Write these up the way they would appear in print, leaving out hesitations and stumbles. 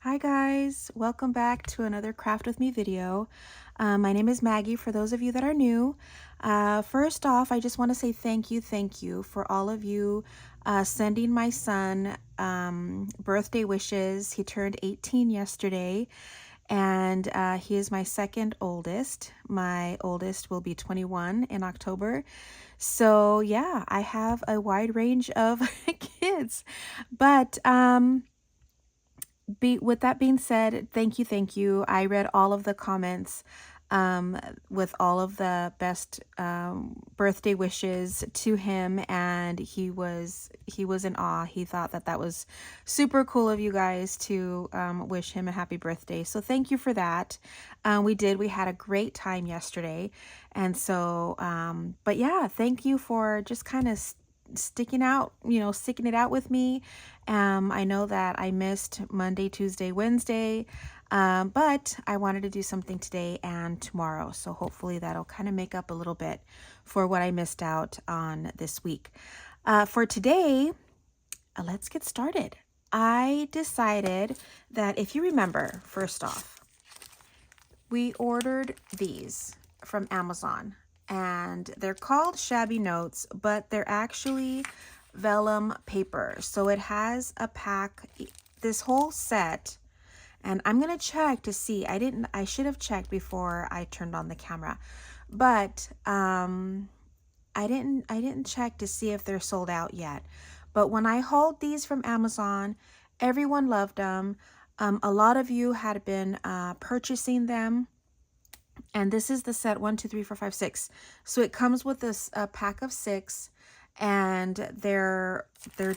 Hi guys, welcome back to another Craft With Me video. My name is Maggie for those of you that are new. First off, I just want to say thank you for all of you sending my son birthday wishes. He turned 18 yesterday and he is my second oldest. My oldest will be 21 in October. So yeah, I have a wide range of kids, but with that being said, thank you. I read all of the comments with all of the best birthday wishes to him, and he was in awe. He thought that was super cool of you guys to wish him a happy birthday. So thank you for that. We had a great time yesterday, and so but yeah, thank you for just kind of sticking it out with me. I know that I missed Monday, Tuesday, Wednesday, but I wanted to do something today and tomorrow. So hopefully that'll kind of make up a little bit for what I missed out on this week. For today, let's get started. I decided that if you remember, first off, we ordered these from Amazon and they're called Shabby Notes, but they're actually vellum paper. So it has a pack, this whole set, and I'm gonna check to see. I should have checked before I turned on the camera, but I didn't check to see if they're sold out yet. But when I hauled these from Amazon, everyone loved them. A lot of you had been purchasing them. And this is the set 1, 2, 3, 4, 5, 6. So it comes with this pack of 6, and they're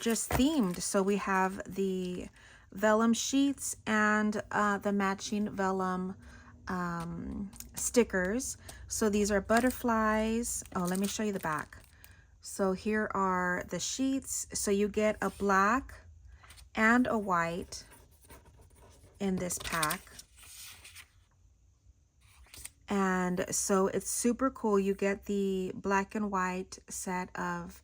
just themed. So we have the vellum sheets and the matching vellum stickers. So these are butterflies. Oh, let me show you the back. So here are the sheets. So you get a black and a white in this pack. And so it's super cool. You get the black and white set of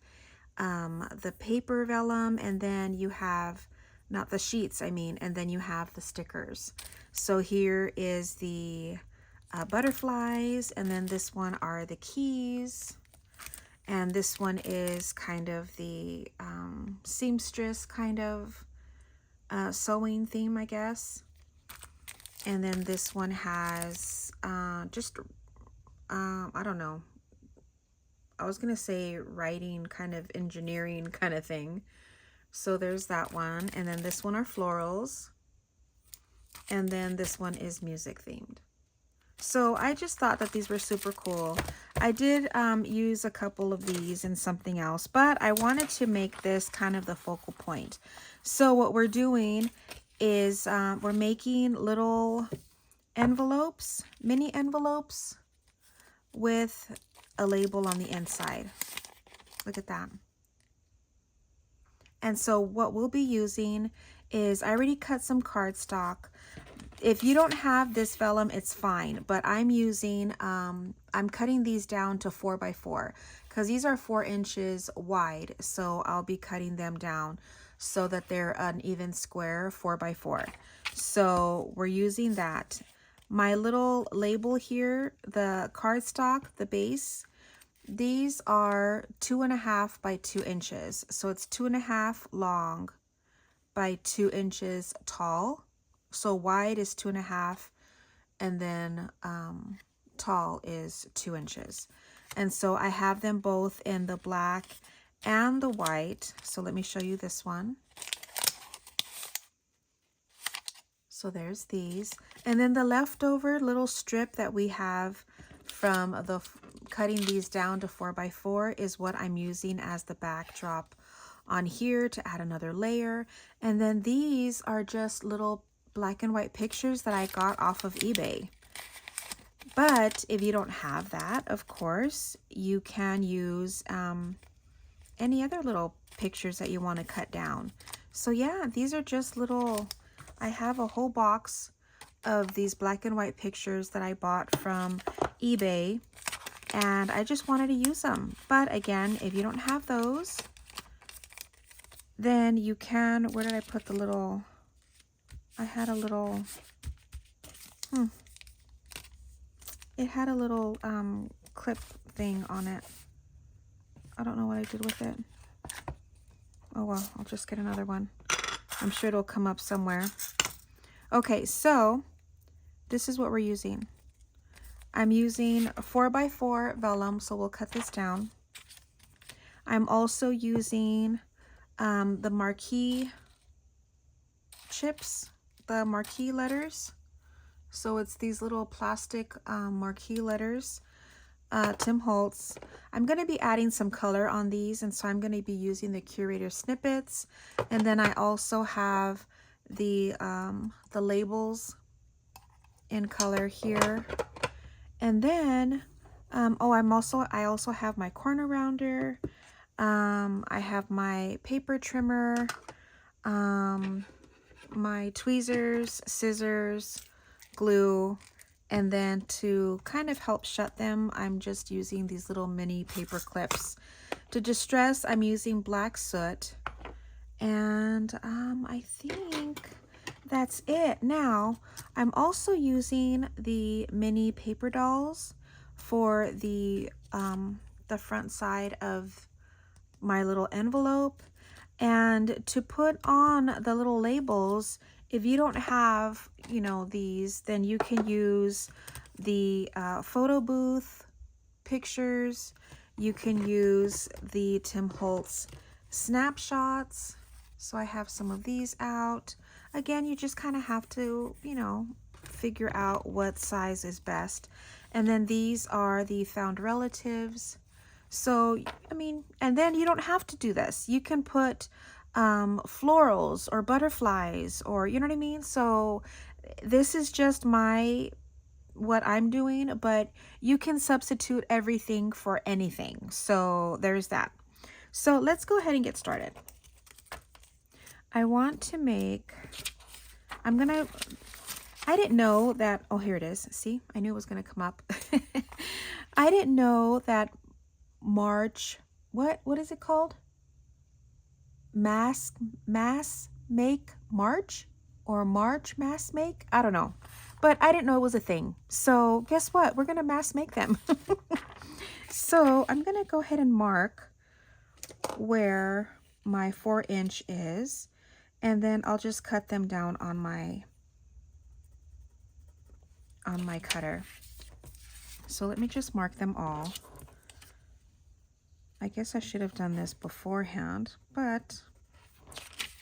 the paper vellum, and then you have, not the sheets, I mean, and then you have the stickers. So here is the butterflies, and then this one are the keys. And this one is kind of the seamstress kind of sewing theme, I guess. And then this one has I don't know. I was going to say writing, kind of engineering kind of thing. So there's that one. And then this one are florals. And then this one is music themed. So I just thought that these were super cool. I did use a couple of these in something else, but I wanted to make this kind of the focal point. So what we're doing is we're making little envelopes, mini envelopes with a label on the inside. Look at that. And so what we'll be using is, I already cut some cardstock. If you don't have this vellum, it's fine, but I'm using, I'm cutting these down to 4 by 4 because these are 4 inches wide. So I'll be cutting them down so that they're an even square 4 by 4. So we're using that. My little label here, the cardstock, the base, these are 2.5 by 2 inches. So it's 2.5 long by 2 inches tall. So wide is 2.5, and then tall is 2 inches. And so I have them both in the black and the white. So let me show you this one. So there's these. And then the leftover little strip that we have from the cutting these down to 4 by 4 is what I'm using as the backdrop on here to add another layer. And then these are just little black and white pictures that I got off of eBay. But if you don't have that, of course, you can use any other little pictures that you want to cut down. So yeah, these are just little, I have a whole box of these black and white pictures that I bought from eBay, and I just wanted to use them. But again, if you don't have those, then you can, where did I put the little, I had a little, it had a little clip thing on it. I don't know what I did with it. Oh well, I'll just get another one. I'm sure it'll come up somewhere. Okay, so this is what we're using. I'm using a 4x4 vellum, so we'll cut this down. I'm also using the Marquee chips, the Marquee letters. So it's these little plastic Marquee letters, Tim Holtz. I'm going to be adding some color on these, and so I'm going to be using the Curator Snippets. And then I also have the labels in color here. And then, I also have my corner rounder. I have my paper trimmer, my tweezers, scissors, glue, and then to kind of help shut them, I'm just using these little mini paper clips. To distress, I'm using black soot, and I think that's it. Now, I'm also using the mini paper dolls for the front side of my little envelope. And to put on the little labels, if you don't have, you know, these, then you can use the photo booth pictures. You can use the Tim Holtz snapshots. So I have some of these out. Again, you just kind of have to, you know, figure out what size is best. And then these are the found relatives. So, I mean, and then you don't have to do this. You can put florals or butterflies, or, you know what I mean? So this is just what I'm doing, but you can substitute everything for anything. So there's that. So let's go ahead and get started. I want to make, I didn't know that, oh, here it is. See, I knew it was going to come up. I didn't know that March, what is it called? Mass make March, or March mass make? I don't know, but I didn't know it was a thing. So guess what? We're going to mass make them. So I'm going to go ahead and mark where my 4-inch is, and then I'll just cut them down on my cutter. So let me just mark them all. I guess I should have done this beforehand, but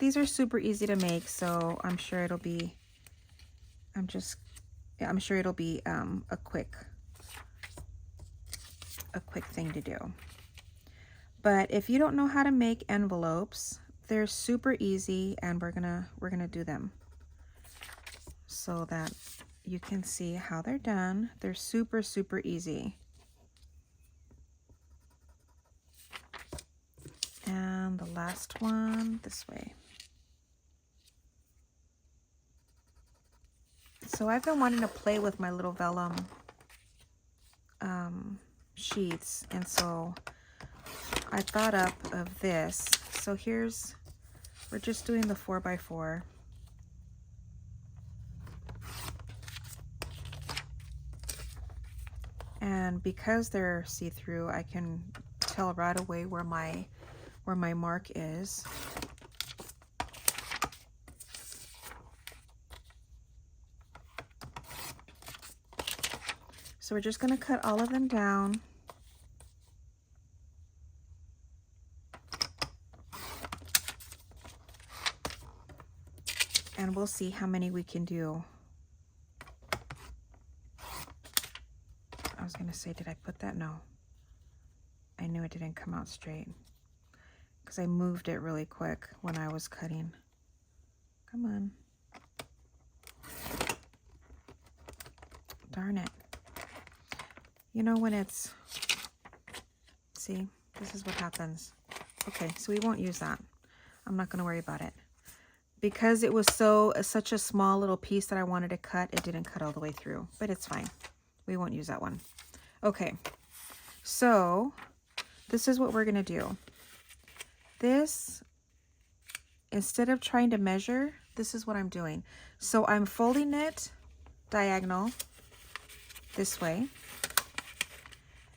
these are super easy to make, so I'm sure it'll be, I'm sure it'll be a quick thing to do. But if you don't know how to make envelopes, they're super easy, and we're gonna do them so that you can see how they're done. They're super easy. And the last one this way. So I've been wanting to play with my little vellum sheets, and so I thought up of this. So we're just doing the 4x4. And because they're see-through, I can tell right away where my mark is. So we're just going to cut all of them down. And we'll see how many we can do. I was going to say, did I put that? No. I knew it didn't come out straight because I moved it really quick when I was cutting. Come on. Darn it. You know when it's, see, this is what happens. Okay, so we won't use that. I'm not going to worry about it. Because it was such a small little piece that I wanted to cut, it didn't cut all the way through, but it's fine. We won't use that one. Okay, so this is what we're going to do. This, instead of trying to measure, This is what I'm doing. So I'm folding it diagonal this way.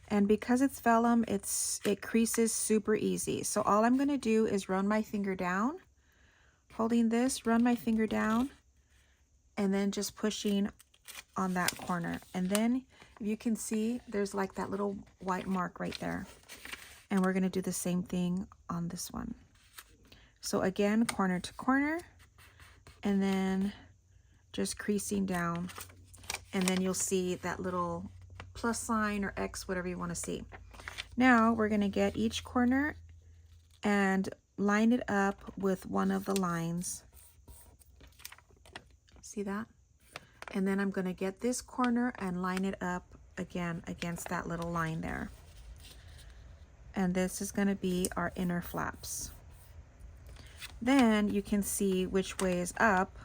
And because it's vellum, it creases super easy. So all I'm going to do is run my finger down, holding this, run my finger down, and then just pushing on that corner. And then if you can see, there's like that little white mark right there. And we're going to do the same thing on this one. So again, corner to corner, and then just creasing down. And then you'll see that little plus sign or X, whatever you want to see. Now we're going to get each corner and line it up with one of the lines. See that? And then I'm going to get this corner and line it up again against that little line there. And this is going to be our inner flaps. Then you can see which way is up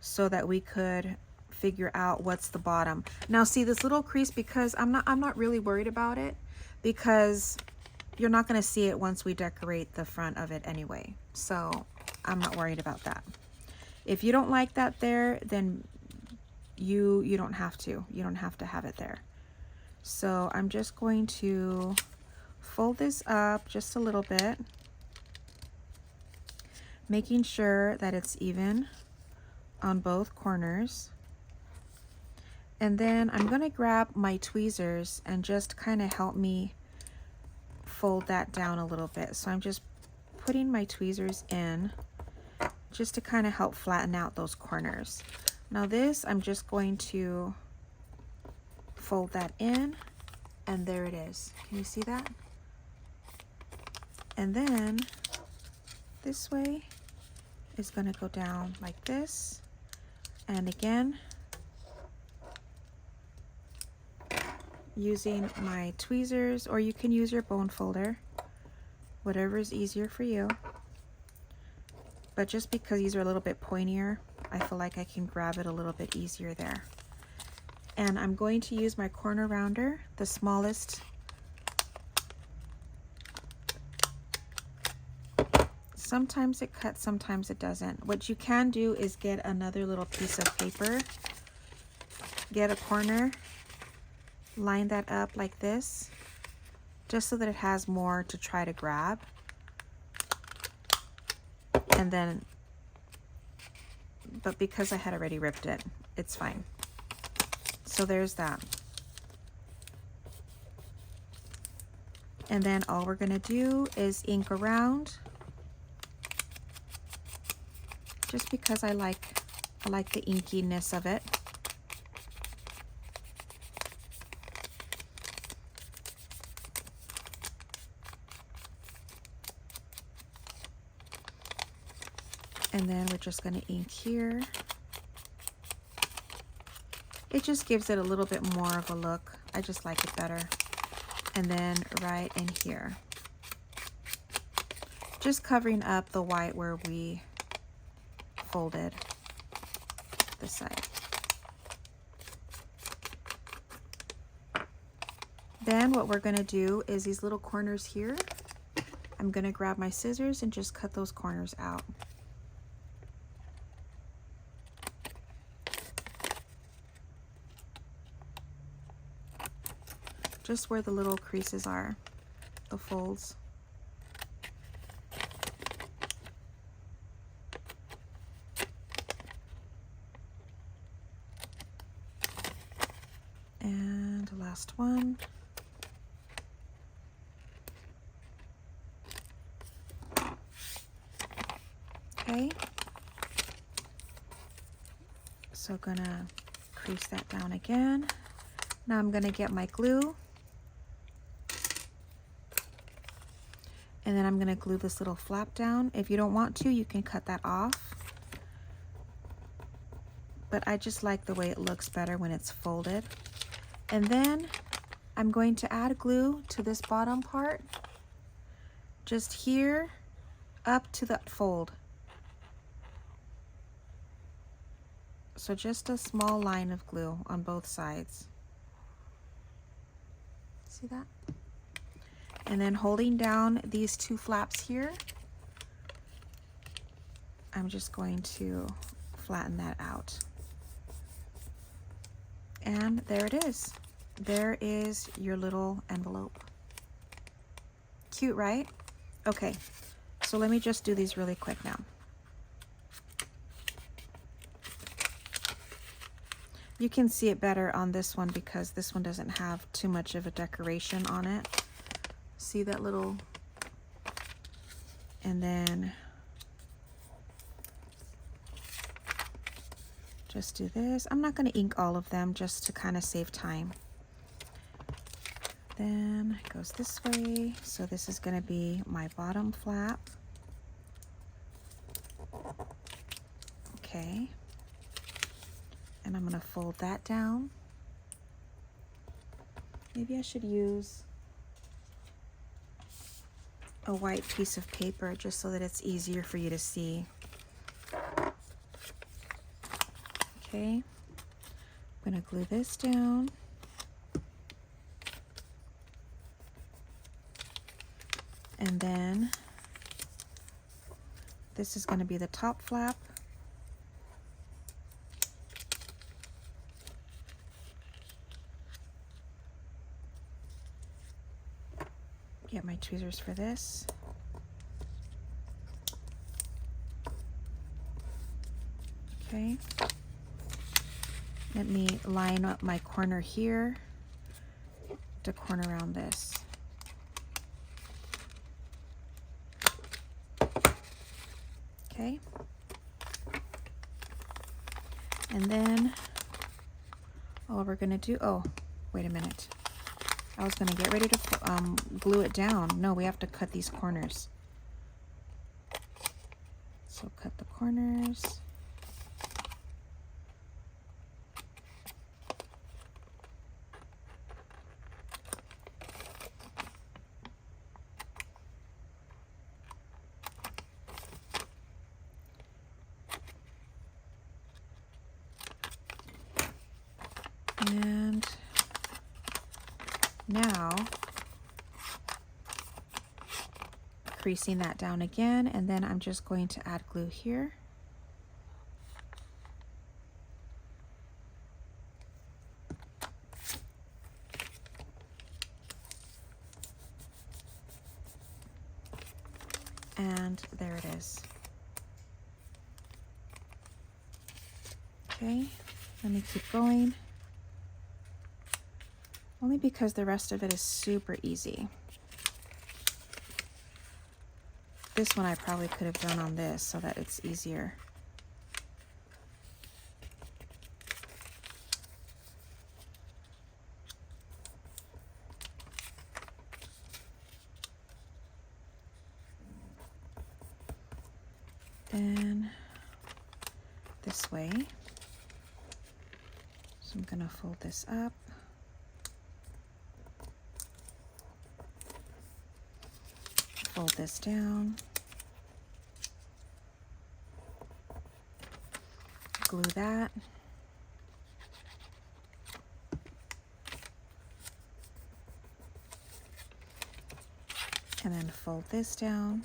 so that we could figure out what's the bottom. Now see this little crease, because I'm not really worried about it, because you're not going to see it once we decorate the front of it anyway. So I'm not worried about that. If you don't like that there, then you don't have to. You don't have to have it there. So I'm just going to fold this up just a little bit, making sure that it's even on both corners. And then I'm going to grab my tweezers and just kind of help me fold that down a little bit. So I'm just putting my tweezers in just to kind of help flatten out those corners. Now this, I'm just going to fold that in, and there it is. Can you see that? And then this way is going to go down like this. And again, using my tweezers, or you can use your bone folder, whatever is easier for you. But just because these are a little bit pointier, I feel like I can grab it a little bit easier there. And I'm going to use my corner rounder, the smallest. Sometimes it cuts, sometimes it doesn't. What you can do is get another little piece of paper, get a corner, line that up like this, just so that it has more to try to grab. And then, but because I had already ripped it, it's fine. So there's that. And then all we're gonna do is ink around, just because I like the inkiness of it. And then we're just going to ink here. It just gives it a little bit more of a look. I just like it better. And then right in here, just covering up the white where we folded this side. Then what we're going to do is these little corners here, I'm going to grab my scissors and just cut those corners out. Just where the little creases are, the folds. And the last one. Okay. So gonna crease that down again. Now I'm gonna get my glue. And then I'm going to glue this little flap down. If you don't want to, you can cut that off. But I just like the way it looks better when it's folded. And then I'm going to add glue to this bottom part, just here up to the fold. So just a small line of glue on both sides. See that? And then holding down these two flaps here, I'm just going to flatten that out. And there it is. There is your little envelope. Cute, right? Okay, so let me just do these really quick now. You can see it better on this one because this one doesn't have too much of a decoration on it. See that little, and then just do this. I'm not going to ink all of them just to kind of save time. Then it goes this way. So this is going to be my bottom flap. Okay. And I'm going to fold that down. Maybe I should use a white piece of paper just so that it's easier for you to see. Okay, I'm going to glue this down. And then this is going to be the top flap. Get my tweezers for this. Okay. Let me line up my corner here to corner around this. Okay. And then all we're going to do, oh, wait a minute. I was going to get ready to glue it down. No, we have to cut these corners. So cut the corners. And now creasing that down again, and then I'm just going to add glue here. And there it is. Okay, let me keep going. Only because the rest of it is super easy. This one I probably could have done on this so that it's easier. Then this way. So I'm going to fold this up. Fold this down. Glue that. And then fold this down.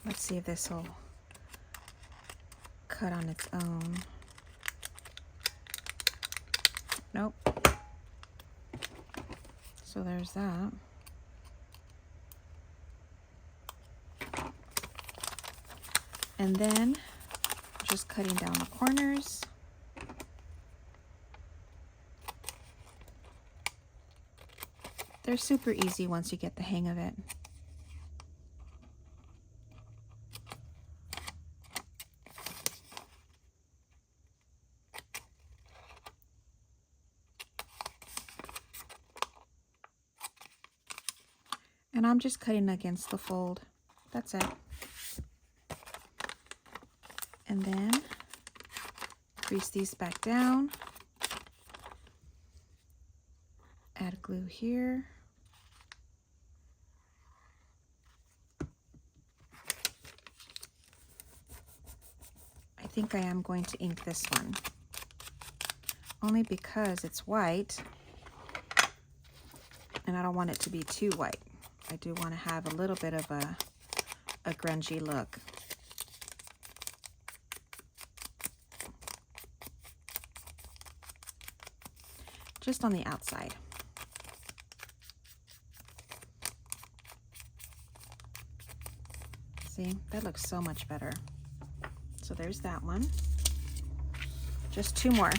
Let's see if this will cut on its own. Nope. So there's that. And then just cutting down the corners. They're super easy once you get the hang of it. And I'm just cutting against the fold. That's it. And then crease these back down. Add glue here. I think I am going to ink this one. only because it's white and I don't want it to be too white. I do want to have a little bit of a grungy look. Just on the outside. See, that looks so much better. So there's that one. Just 2 more.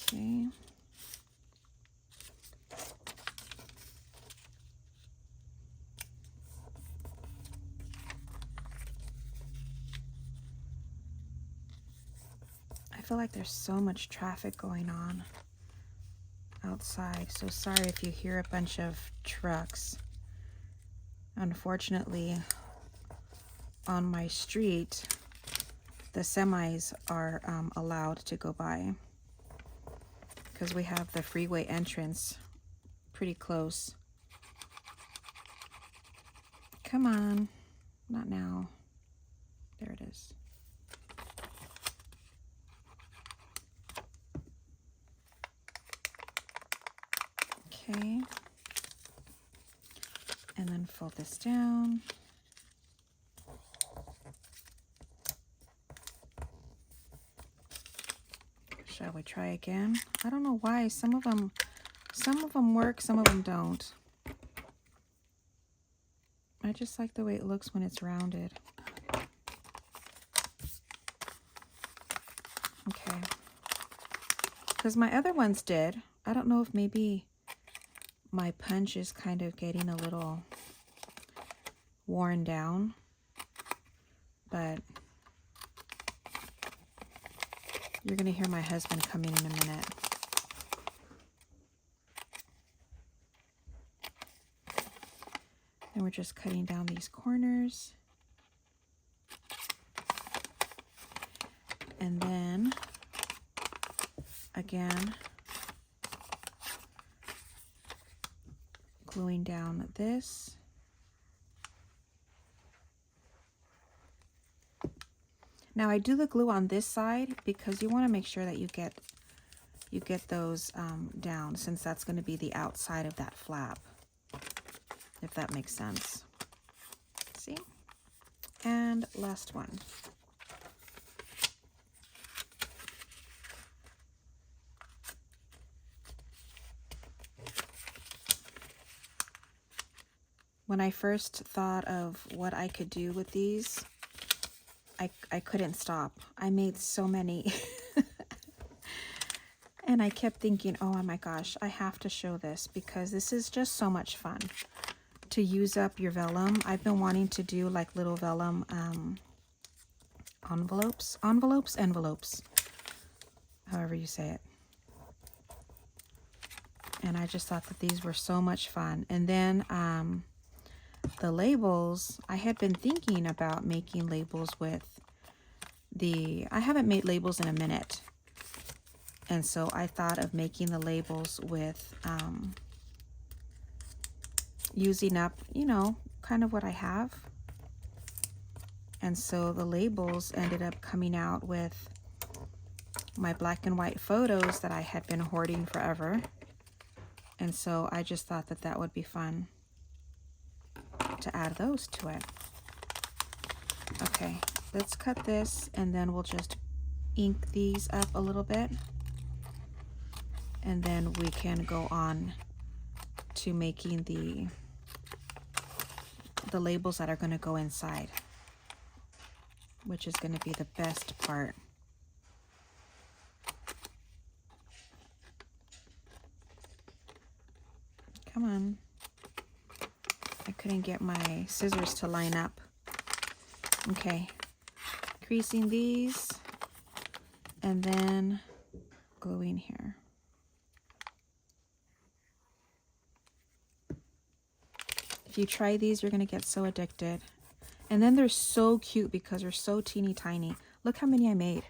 Okay. I feel like there's so much traffic going on outside, so sorry if you hear a bunch of trucks. Unfortunately, on my street, the semis are allowed to go by because we have the freeway entrance pretty close. Come on, not now. There it is. Okay, and then fold this down. Shall we try again? I don't know why some of them work, some of them don't. I just like the way it looks when it's rounded. Okay, because my other ones did. I don't know if maybe my punch is kind of getting a little worn down, but you're gonna hear my husband coming in a minute. And we're just cutting down these corners. And then again, gluing down this. Now I do the glue on this side because you want to make sure that you get those down, since that's going to be the outside of that flap, if that makes sense. See? And last one. When I first thought of what I could do with these, I couldn't stop. I made so many. And I kept thinking, oh my gosh, I have to show this because this is just so much fun to use up your vellum. I've been wanting to do like little vellum envelopes, however you say it. And I just thought that these were so much fun. And then the labels, I had been thinking about making labels with I haven't made labels in a minute. And so I thought of making the labels with using up, you know, kind of what I have. And so the labels ended up coming out with my black and white photos that I had been hoarding forever. And so I just thought that that would be fun to add those to it. Okay, let's cut this and then we'll just ink these up a little bit. And then we can go on to making the labels that are going to go inside, which is going to be the best part. Come on. I couldn't get my scissors to line up. Okay. Creasing these and then gluing here. If you try these, you're going to get so addicted. And then they're so cute because they're so teeny tiny. Look how many I made.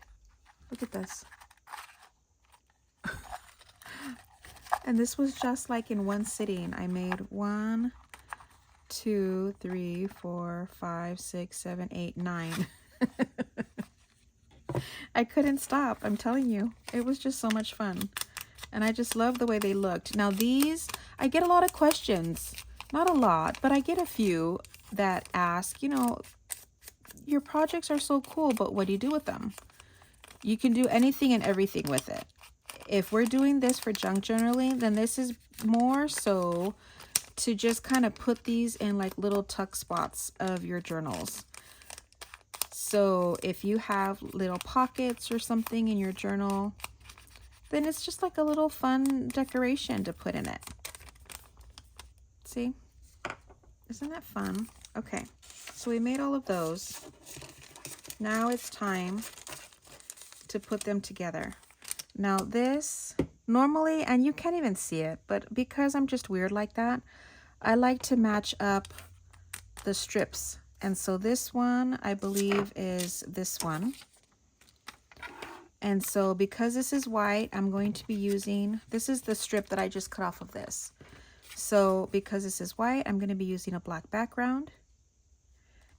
Look at this. And this was just like in one sitting. I made 1, 2, 3, 4, 5, 6, 7, 8, 9. I couldn't stop. I'm telling you, it was just so much fun. And I just love the way they looked. Now these, I get a lot of questions. Not a lot, but I get a few that ask, you know, your projects are so cool, but what do you do with them? You can do anything and everything with it. If we're doing this for junk journaling, then this is more so to just kind of put these in like little tuck spots of your journals. So if you have little pockets or something in your journal, then it's just like a little fun decoration to put in it. See? Isn't that fun? Okay, so we made all of those. Now it's time to put them together. Now this, normally, and you can't even see it, but because I'm just weird like that, I like to match up the strips. And so this one, I believe, is this one. And so because this is white, I'm going to be using, this is the strip that I just cut off of this. So because this is white, I'm going to be using a black background.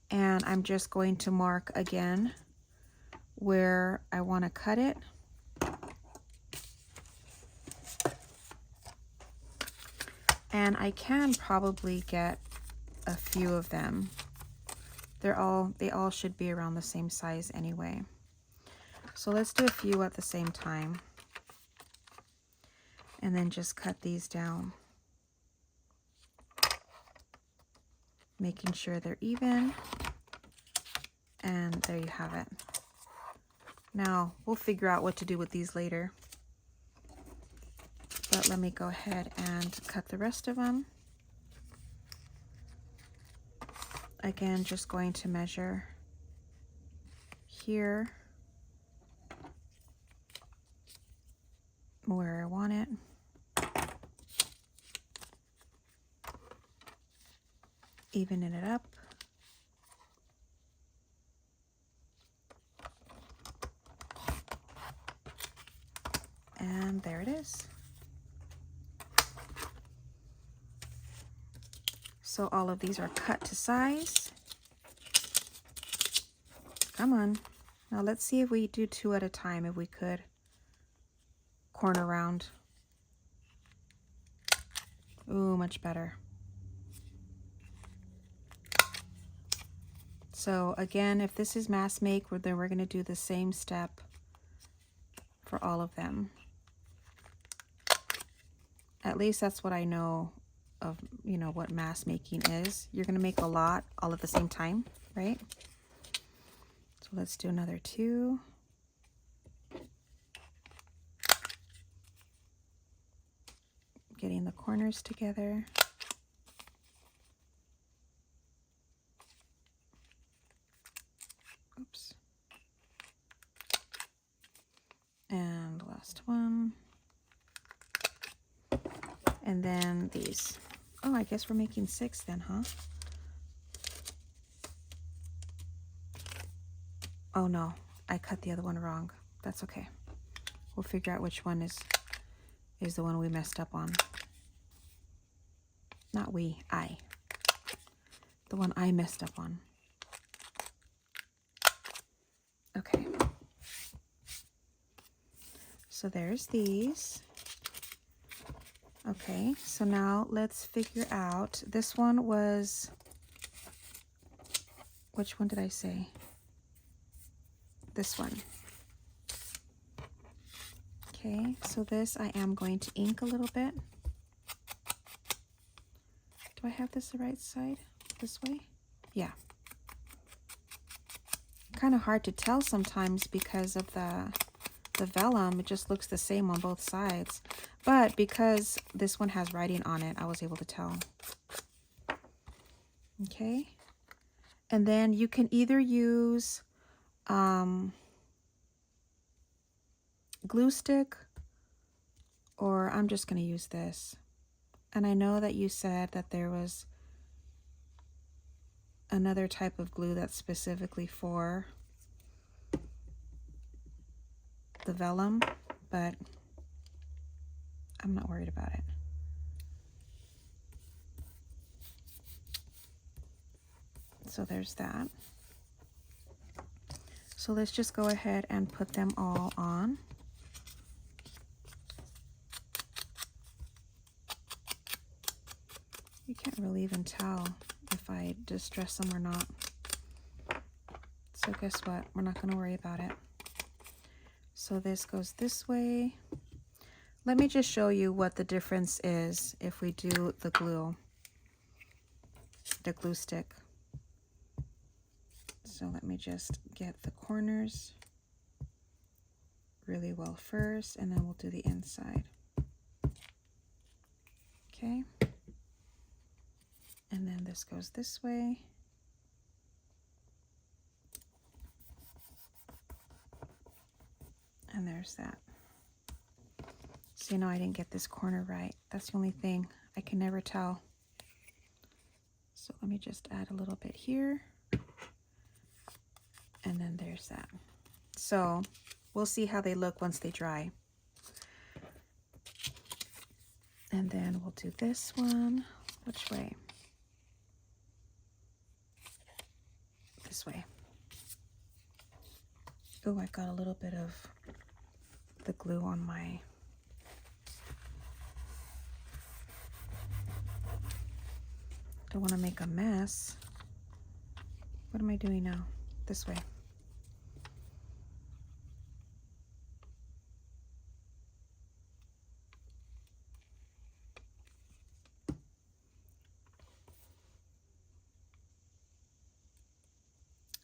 And I'm just going to mark again where I want to cut it. And I can probably get a few of them. They all should be around the same size anyway. So let's do a few at the same time. And then just cut these down. Making sure they're even. And there you have it. Now, we'll figure out what to do with these later. But let me go ahead and cut the rest of them. Again, just going to measure here where I want it. Evening it up. And there it is. So all of these are cut to size. Come on. Now let's see if we do 2 at a time, if we could. Corner round. Ooh, much better. So again, if this is mass make, then we're going to do the same step for all of them. At least that's what I know of, you know, what mass making is. You're going to make a lot all at the same time, right? So let's do another 2. Getting the corners together. Oops. And last one. And then these. Oh, I guess we're making 6 then, huh? Oh no, I cut the other one wrong. That's okay. We'll figure out which one is the one we messed up on. Not we, I. The one I messed up on. Okay. So there's these. Okay, so now let's figure out, this one was, which one did I say? This one. Okay, so this I am going to ink a little bit. Do I have this the right side? This way? Yeah. Kind of hard to tell sometimes because of the vellum. It just looks the same on both sides. But because this one has writing on it, I was able to tell. Okay. And then you can either use glue stick, or I'm just going to use this. And I know that you said that there was another type of glue that's specifically for the vellum, but I'm not worried about it. So there's that. So let's just go ahead and put them all on. You can't really even tell if I distress them or not. So guess what? We're not going to worry about it. So this goes this way. Let me just show you what the difference is if we do the glue stick. So let me just get the corners really well first, and then we'll do the inside. Okay. And then this goes this way. And there's that. So you know I didn't get this corner right. That's the only thing. I can never tell. So let me just add a little bit here. And then there's that. So we'll see how they look once they dry. And then we'll do this one. Which way? This way. Oh, I got a little bit of the glue on my... Don't want to make a mess. What am I doing now? This way.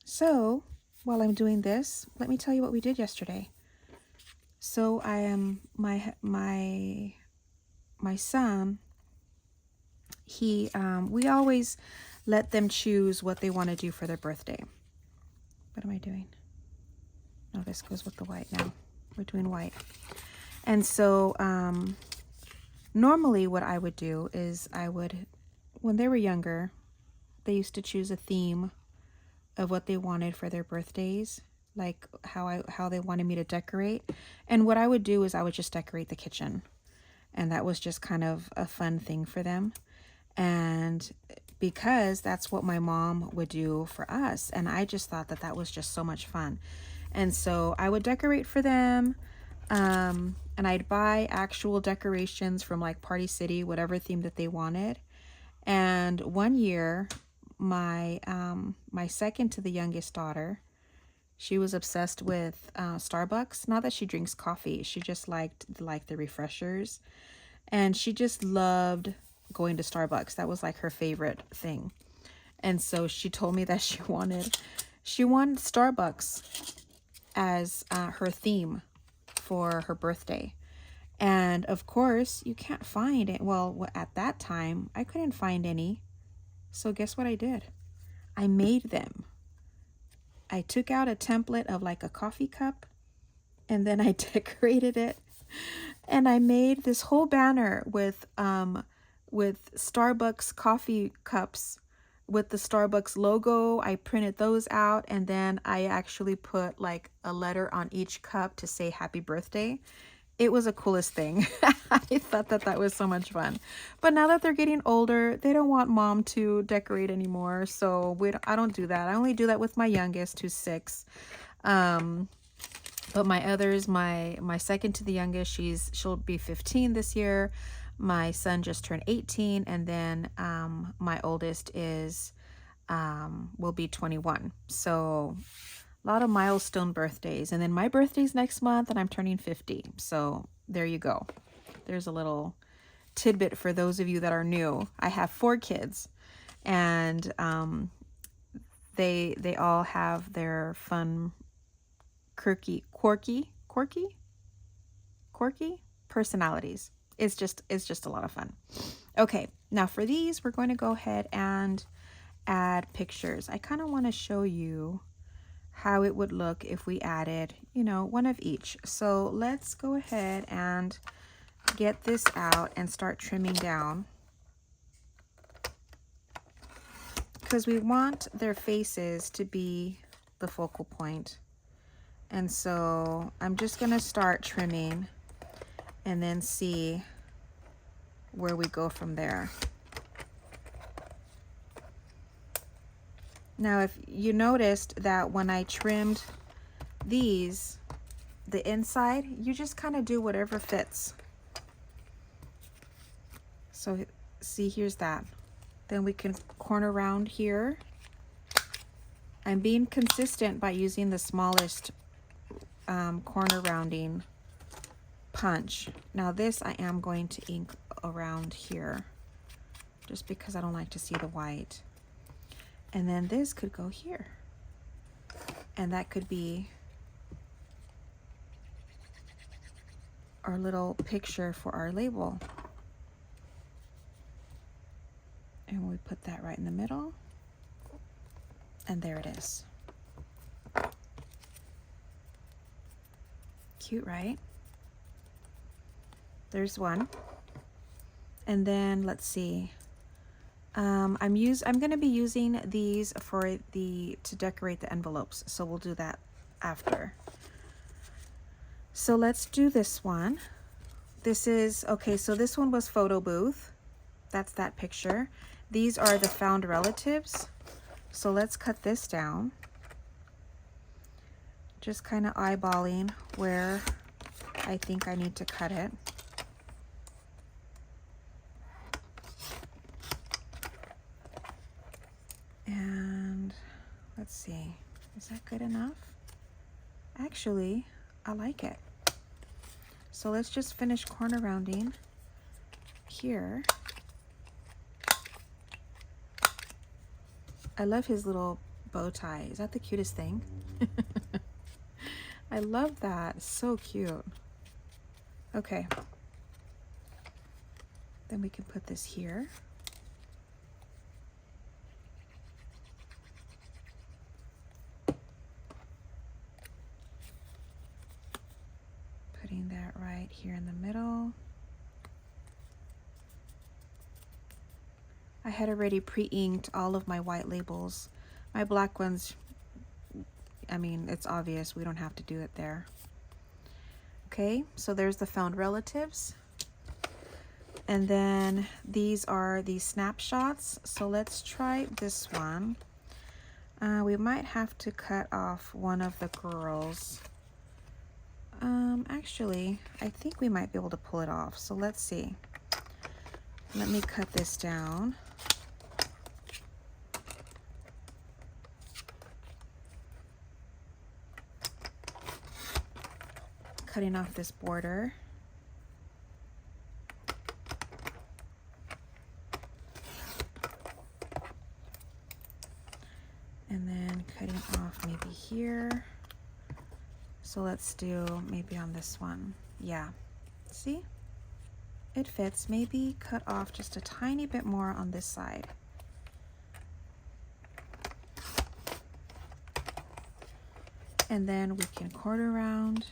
So while I'm doing this, let me tell you what we did yesterday. So I am my son, we always let them choose what they want to do for their birthday. What am I doing? No, this goes with the white now. We're doing white. And so normally what I would do is when they were younger, they used to choose a theme of what they wanted for their birthdays, like how they wanted me to decorate. And what I would do is I would just decorate the kitchen. And that was just kind of a fun thing for them. And because that's what my mom would do for us. And I just thought that that was just so much fun. And so I would decorate for them. And I'd buy actual decorations from like Party City, whatever theme that they wanted. And one year, my second to the youngest daughter, she was obsessed with Starbucks. Not that she drinks coffee, she just liked the refreshers, and she just loved going to Starbucks. That was like her favorite thing. And so she told me that she wanted Starbucks as her theme for her birthday. And of course, you can't find it. Well, at that time, I couldn't find any. So guess what I did? I made them. I took out a template of like a coffee cup, and then I decorated it. And I made this whole banner with Starbucks coffee cups with the Starbucks logo. I printed those out, and then I actually put like a letter on each cup to say happy birthday. It was the coolest thing. I thought that was so much fun. But now that they're getting older, they don't want mom to decorate anymore. So I don't do that. I only do that with my youngest, who's 6. But my others, my second to the youngest, she'll be 15 this year. My son just turned 18, and then my oldest will be 21. So a lot of milestone birthdays. And then my birthday's next month, and I'm turning 50. So there you go. There's a little tidbit for those of you that are new. I have 4 kids, and they all have their fun, quirky personalities. It's just a lot of fun. Okay, now for these, we're going to go ahead and add pictures. I kind of want to show you how it would look if we added, one of each. So let's go ahead and get this out and start trimming down, because we want their faces to be the focal point. And so I'm just going to start trimming and then see where we go from there. Now, if you noticed that when I trimmed these, the inside, you just kind of do whatever fits. So see, here's that. Then we can corner round here. I'm being consistent by using the smallest corner rounding punch. Now this I am going to ink around here just because I don't like to see the white. And then this could go here. And that could be our little picture for our label. And we put that right in the middle. And there it is. Cute, right? There's one. And then let's see. I'm going to be using these for to decorate the envelopes. So we'll do that after. So let's do this one. This is, okay, so this one was photo booth. That's that picture. These are the found relatives. So let's cut this down. Just kind of eyeballing where I think I need to cut it. And let's see, is that good enough? Actually, I like it. So let's just finish corner rounding here. I love his little bow tie. Is that the cutest thing? I love that. So cute. Okay. Then we can put this here. Putting that right here in the middle. I had already pre-inked all of my white labels. My black ones, I mean, it's obvious. We don't have to do it there. Okay, so there's the found relatives. And then these are the snapshots. So let's try this one. We might have to cut off one of the girls. Actually, I think we might be able to pull it off. So let's see. Let me cut this down. Cutting off this border. And then cutting off maybe here. So let's do maybe on this one. Yeah, see? It fits. Maybe cut off just a tiny bit more on this side. And then we can quarter round.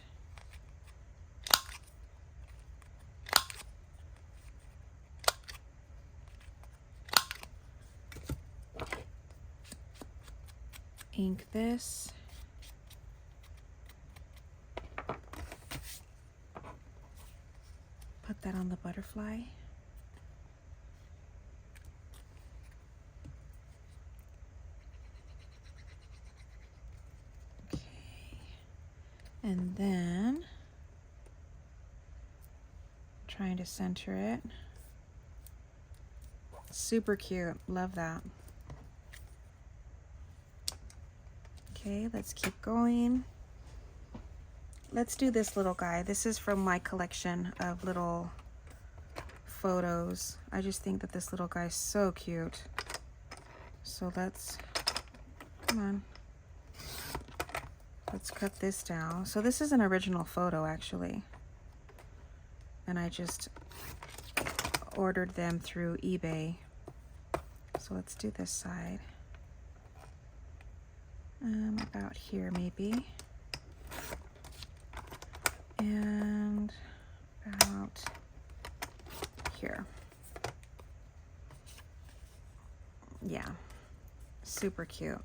Ink this. Put that on the butterfly. Okay. And then trying to center it. Super cute. Love that. Okay, let's keep going. Let's do this little guy. This is from my collection of little photos. I just think that this little guy is so cute. So let's, come on. Let's cut this down. So this is an original photo actually. And I just ordered them through eBay. So let's do this side. About here maybe. And about here. Yeah, super cute.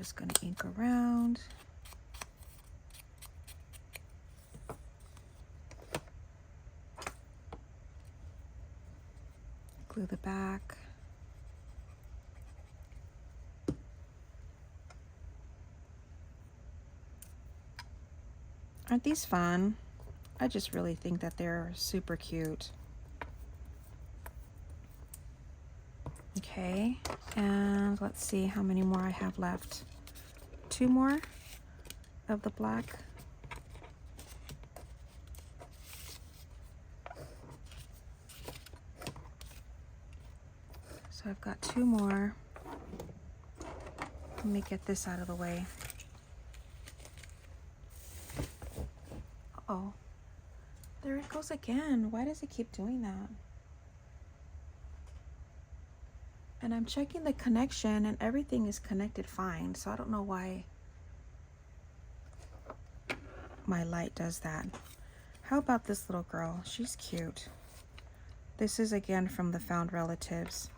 just going to ink around. Glue the back. Aren't these fun? I just really think that they're super cute. Okay, and let's see how many more I have left. 2 more of the black. So I've got 2 more. Let me get this out of the way. Uh-oh. There it goes again. Why does it keep doing that? And I'm checking the connection and everything is connected fine. So I don't know why my light does that. How about this little girl? She's cute. This is again from the Found Relatives.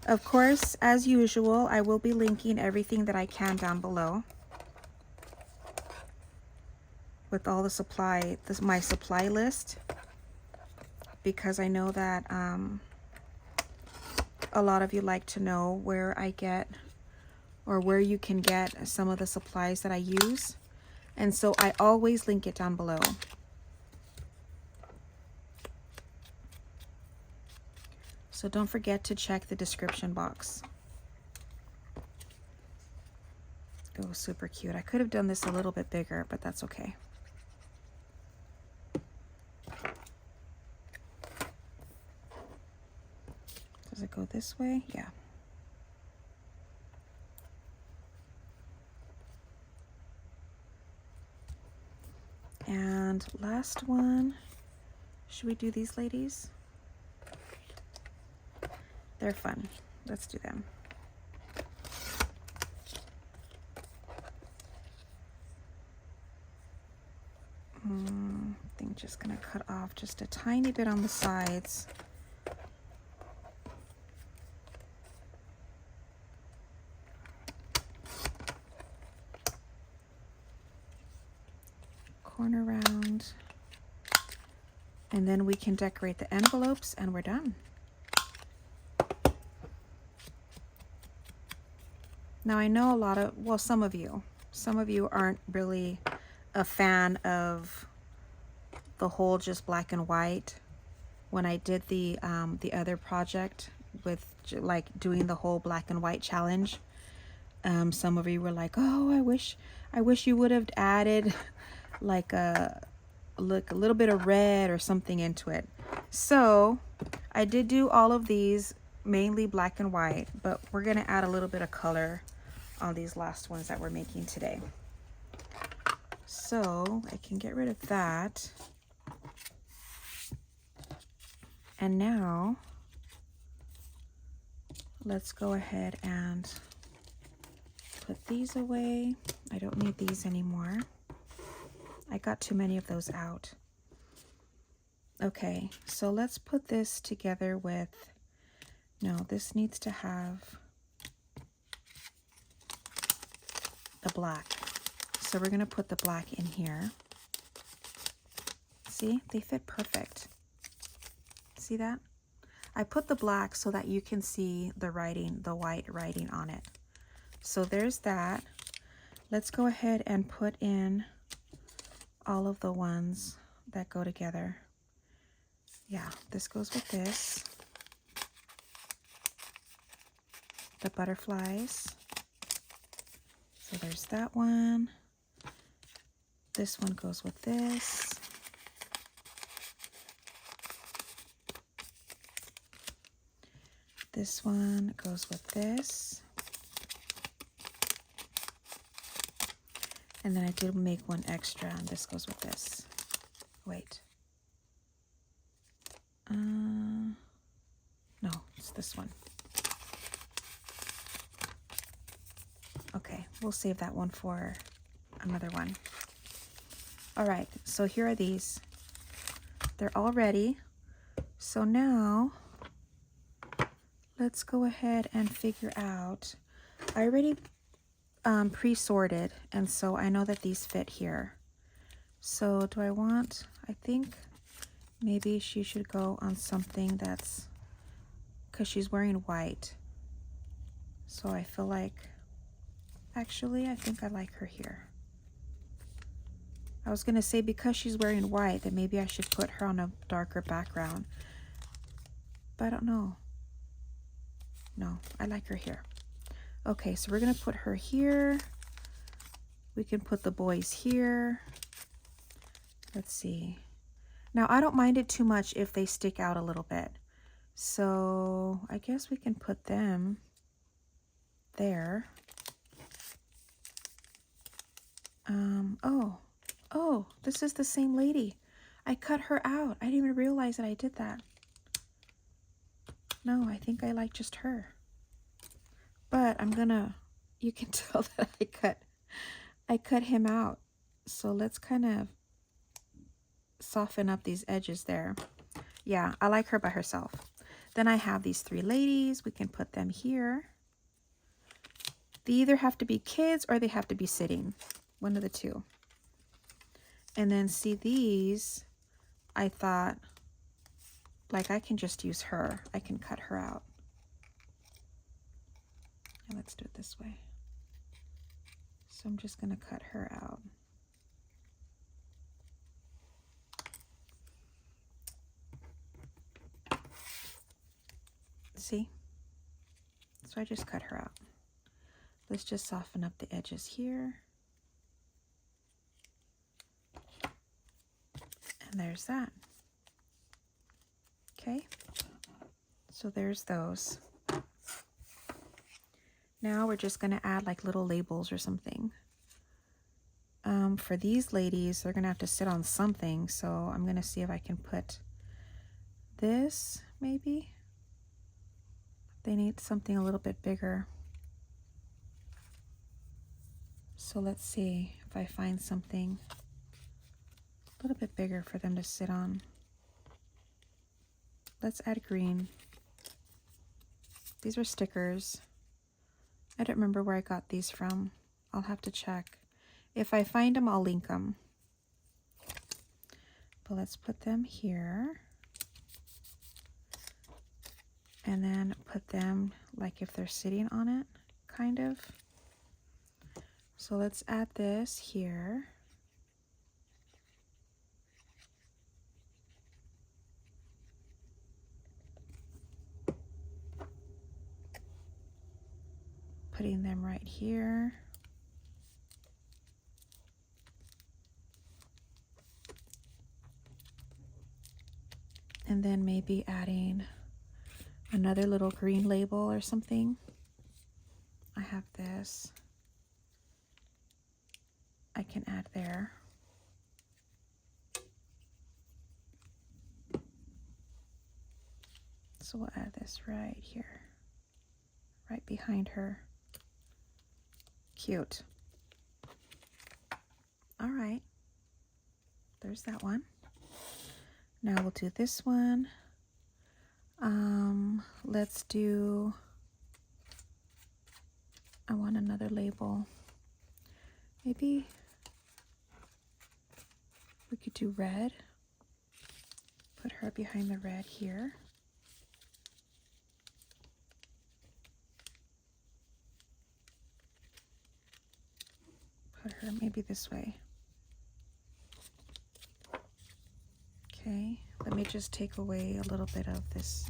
Of course, as usual, I will be linking everything that I can down below with all the supply, my supply list, because I know that a lot of you like to know where I get or where you can get some of the supplies that I use. And so I always link it down below. So don't forget to check the description box. Oh, super cute. I could have done this a little bit bigger, but that's okay. Does it go this way? Yeah. And last one. Should we do these ladies? They're fun. Let's do them. I think just gonna cut off just a tiny bit on the sides. Corner round. And then we can decorate the envelopes and we're done. Now I know a lot of, well, some of you aren't really a fan of the whole just black and white. When I did the other project with like doing the whole black and white challenge, some of you were like, oh, I wish you would have added like a little bit of red or something into it. So I did do all of these mainly black and white, but we're gonna add a little bit of color on these last ones that we're making today. So I can get rid of that. And now let's go ahead and put these away. I don't need these anymore. I got too many of those out. Okay, so let's put this together with, no, this needs to have the black. So we're gonna put the black in here. See, they fit perfect. See that? I put the black so that you can see the writing, the white writing on it. So there's that. Let's go ahead and put in all of the ones that go together. Yeah, this goes with this. The butterflies. So there's that one. This one goes with this. This one goes with this. And then I did make one extra, and this goes with this. Wait. No, it's this one. Okay, we'll save that one for another one. All right, so here are these. They're all ready. So now let's go ahead and figure out. I already pre-sorted, and so I know that these fit here. So do I want, I think maybe she should go on something that's, because she's wearing white. So I feel like, actually, I think I like her here. I was going to say because she's wearing white that maybe I should put her on a darker background. But I don't know. No, I like her here. Okay, so we're going to put her here. We can put the boys here. Let's see. Now, I don't mind it too much if they stick out a little bit. So I guess we can put them there. Oh, this is the same lady. I cut her out. I didn't even realize that I did that. No, I think I like just her. But I'm gonna, you can tell that I cut him out. So let's kind of soften up these edges there. Yeah, I like her by herself. Then I have these three ladies. We can put them here. They either have to be kids or they have to be sitting. One of the two. And then see these, I thought, like I can just use her. I can cut her out. And let's do it this way. So I'm just going to cut her out. See? So I just cut her out. Let's just soften up the edges here. And there's that. Okay. So there's those. Now we're just going to add like little labels or something. For these ladies, they're going to have to sit on something. So I'm going to see if I can put this maybe. They need something a little bit bigger. So let's see if I find something a little bit bigger for them to sit on. Let's add green. These are stickers. I don't remember where I got these from. I'll have to check. If I find them, I'll link them. But let's put them here. And then put them like if they're sitting on it, kind of. So let's add this here. Putting them right here. And then maybe adding another little green label or something. I have this. I can add there. So we'll add this right here, right behind her. Cute. All right, there's that one. Now we'll do this one. Let's do, I want another label. Maybe we could do red. Put her behind the red here. Put her maybe this way. Okay, let me just take away a little bit of this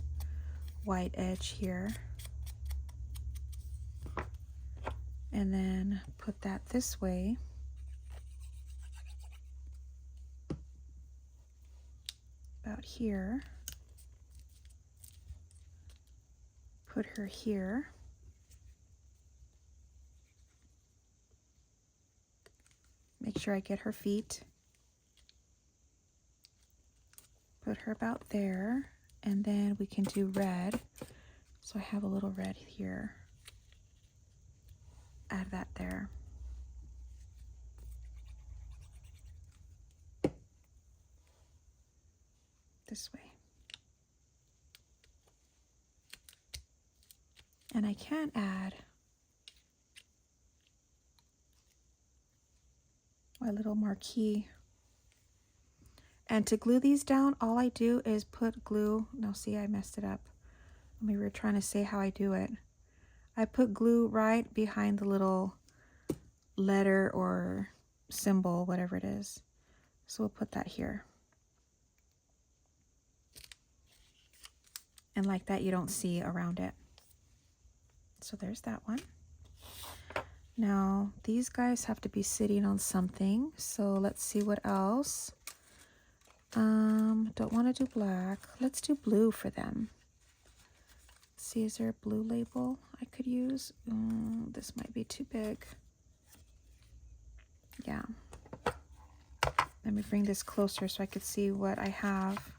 white edge here. And then put that this way. About here. Put her here. Make sure I get her feet. Put her about there. And then we can do red. So I have a little red here. Add that there. This way. And I can add my little marquee. And to glue these down, all I do is put glue. No, see, I messed it up. We were trying to say how I do it. I put glue right behind the little letter or symbol, whatever it is. So we'll put that here. And like that, you don't see around it. So there's that one. Now, these guys have to be sitting on something. So let's see what else. Don't want to do black. Let's do blue for them. Let's see, is there a blue label I could use? This might be too big. Yeah. Let me bring this closer so I could see what I have.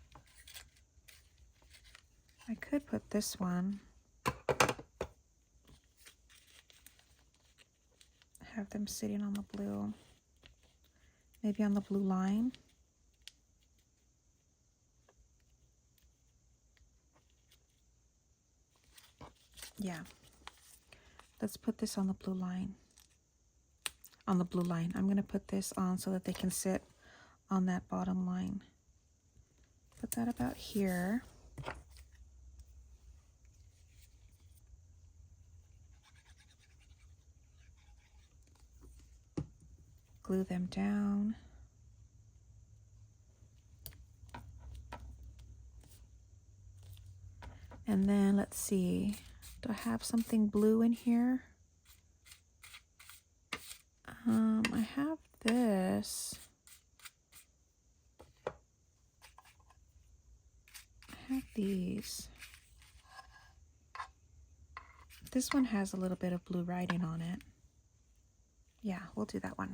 I could put this one. Have them sitting on the blue. Maybe on the blue line. Yeah. Let's put this on the blue line. On the blue line. I'm going to put this on so that they can sit on that bottom line. Put that about here. Glue them down. And then let's see, do I have something blue in here? I have this. I have these. This one has a little bit of blue writing on it. Yeah, we'll do that one.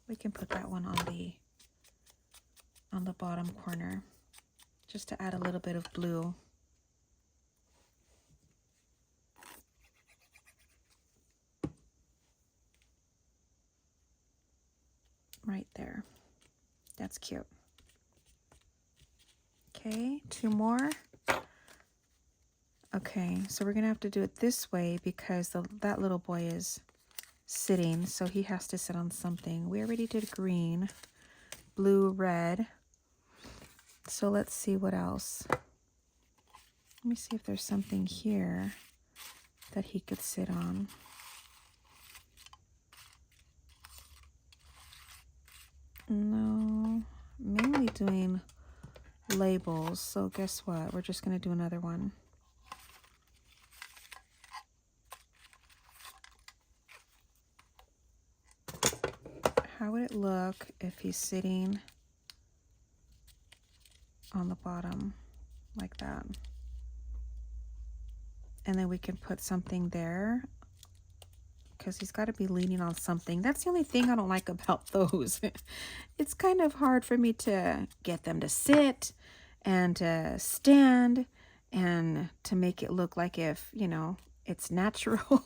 We can put that one on the bottom corner, just to add a little bit of blue. Right there. That's cute. Okay, 2 more. Okay, so we're gonna have to do it this way because that little boy is sitting, so he has to sit on something. We already did green, blue, red. So let's see what else. Let me see if there's something here that he could sit on. No, mainly doing labels. So guess what? We're just going to do another one. How would it look if he's sitting on the bottom like that? And then we can put something there because he's got to be leaning on something. That's the only thing I don't like about those. It's kind of hard for me to get them to sit and to stand and to make it look like if, you know, it's natural.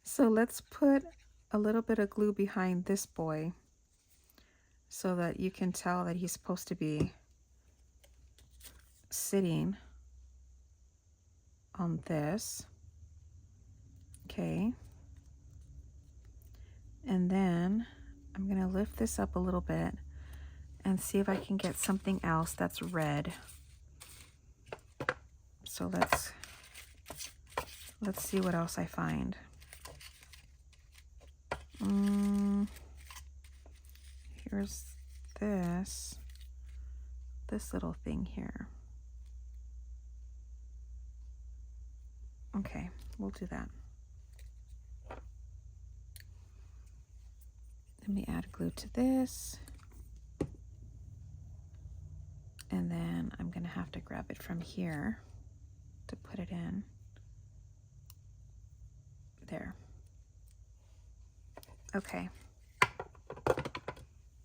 So let's put a little bit of glue behind this boy so that you can tell that he's supposed to be sitting on this. Okay. And then I'm going to lift this up a little bit and see if I can get something else that's red. So let's see what else I find. Here's this little thing here. Okay, we'll do that. Let me add glue to this. And then I'm going to have to grab it from here to put it in. There. Okay.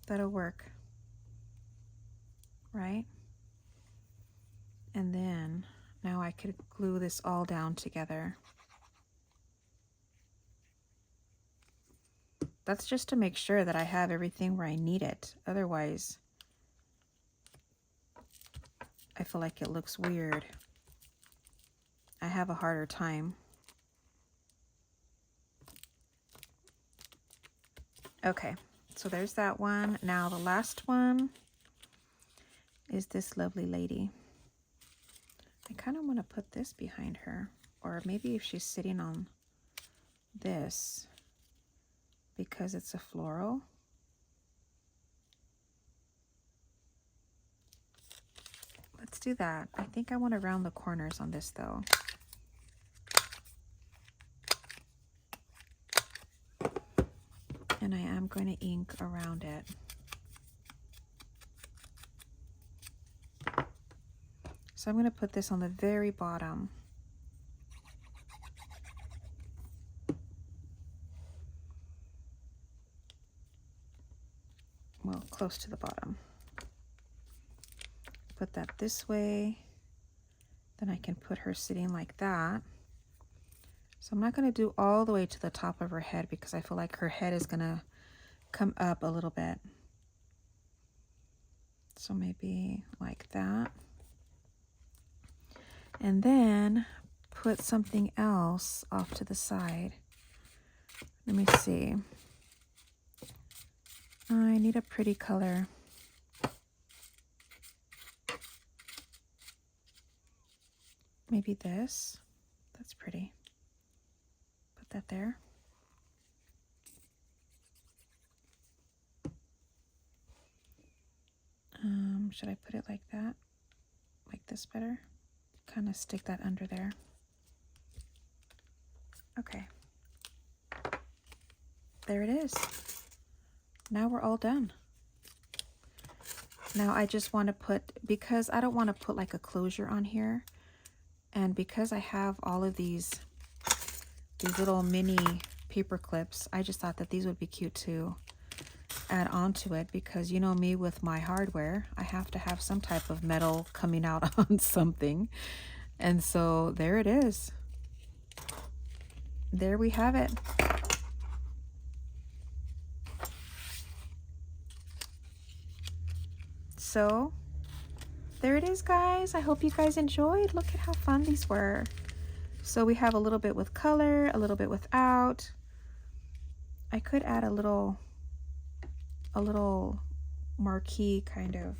That'll work. Right? And then now I could glue this all down together. That's just to make sure that I have everything where I need it. Otherwise, I feel like it looks weird. I have a harder time. Okay, so there's that one. Now the last one is this lovely lady. I kind of want to put this behind her, or maybe if she's sitting on this because it's a floral. Let's do that. I think I want to round the corners on this though. And I am going to ink around it. So I'm going to put this on the very bottom. Well, close to the bottom. Put that this way. Then I can put her sitting like that. So I'm not going to do all the way to the top of her head because I feel like her head is going to come up a little bit. So maybe like that. And then put something else off to the side. Let me see. I need a pretty color. Maybe this. That's pretty. Put that there. Should I put it like that? Like this better? Kind of stick that under there. Okay. There it is. Now we're all done. Now I just want to put, because I don't want to put like a closure on here, and because I have all of these little mini paper clips, I just thought that these would be cute to add on to it, because you know me with my hardware, I have to have some type of metal coming out on something. And so there it is. There we have it. So there it is, guys. I hope you guys enjoyed. Look at how fun these were. So we have a little bit with color, a little bit without. I could add a little marquee kind of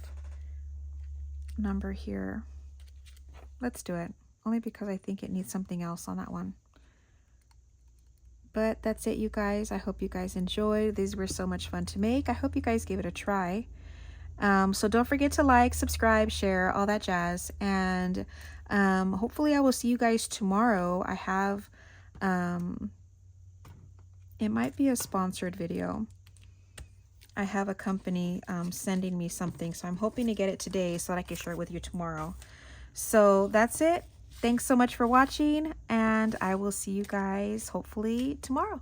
number here. Let's do it, only because I think it needs something else on that one. But that's it, you guys. I hope you guys enjoyed. These were so much fun to make. I hope you guys give it a try. So don't forget to like, subscribe, share, all that jazz. And hopefully I will see you guys tomorrow. I have, it might be a sponsored video. I have a company sending me something, so I'm hoping to get it today so that I can share it with you tomorrow. So that's it. Thanks so much for watching, and I will see you guys hopefully tomorrow.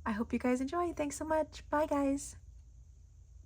I hope you guys enjoy. Thanks so much. Bye, guys.